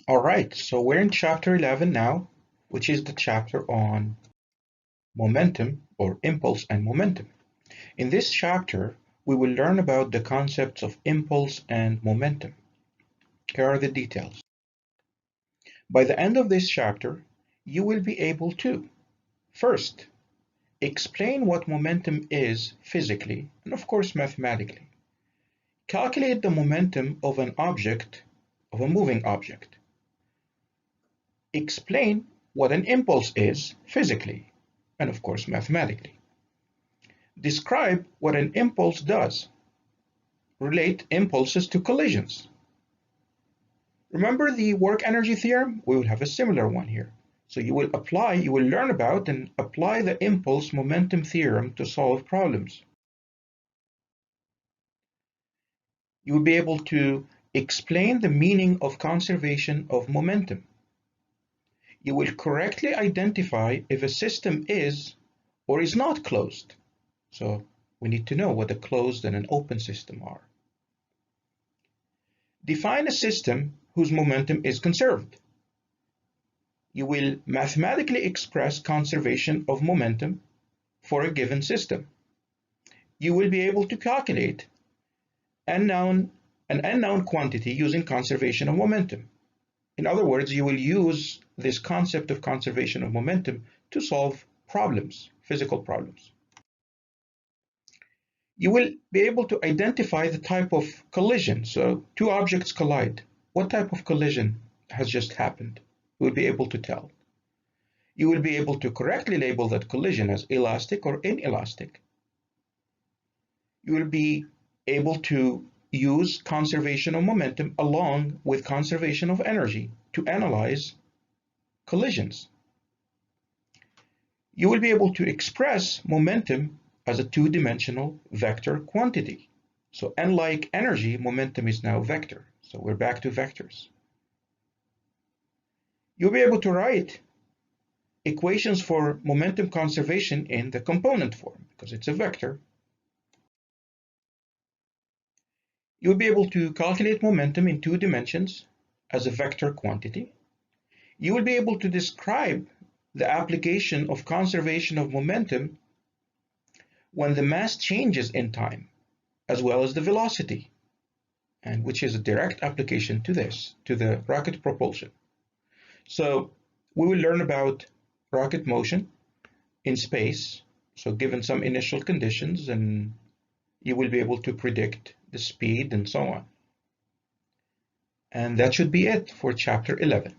All right, so we're in chapter 11 now, which is the chapter on momentum or impulse and momentum. In this chapter, we will learn about the concepts of impulse and momentum. Here are the details. By the end of this chapter, you will be able to, first, explain what momentum is physically and of course mathematically. Calculate the momentum of an object, of a moving object. Explain what an impulse is physically and of course mathematically. Describe what an impulse does. Relate impulses to collisions. Remember the work energy theorem? We will have a similar one here. So you will learn about and apply the impulse momentum theorem to solve problems. You will be able to explain the meaning of conservation of momentum. You will correctly identify if a system is or is not closed. So we need to know what a closed and an open system are. Define a system whose momentum is conserved. You will mathematically express conservation of momentum for a given system. You will be able to calculate an unknown quantity using conservation of momentum. In other words, you will use this concept of conservation of momentum to solve problems, physical problems. You will be able to identify the type of collision. So two objects collide. What type of collision has just happened? You will be able to tell. You will be able to correctly label that collision as elastic or inelastic. You will be able to use conservation of momentum along with conservation of energy to analyze collisions. You will be able to express momentum as a two-dimensional vector quantity. So unlike energy, momentum is now vector. So we're back to vectors. You'll be able to write equations for momentum conservation in the component form because it's a vector. You'll be able to calculate momentum in two dimensions as a vector quantity. You will be able to describe the application of conservation of momentum when the mass changes in time, as well as the velocity, and which is a direct application to this, to the rocket propulsion. So we will learn about rocket motion in space. So given some initial conditions, and you will be able to predict the speed and so on. And that should be it for chapter 11.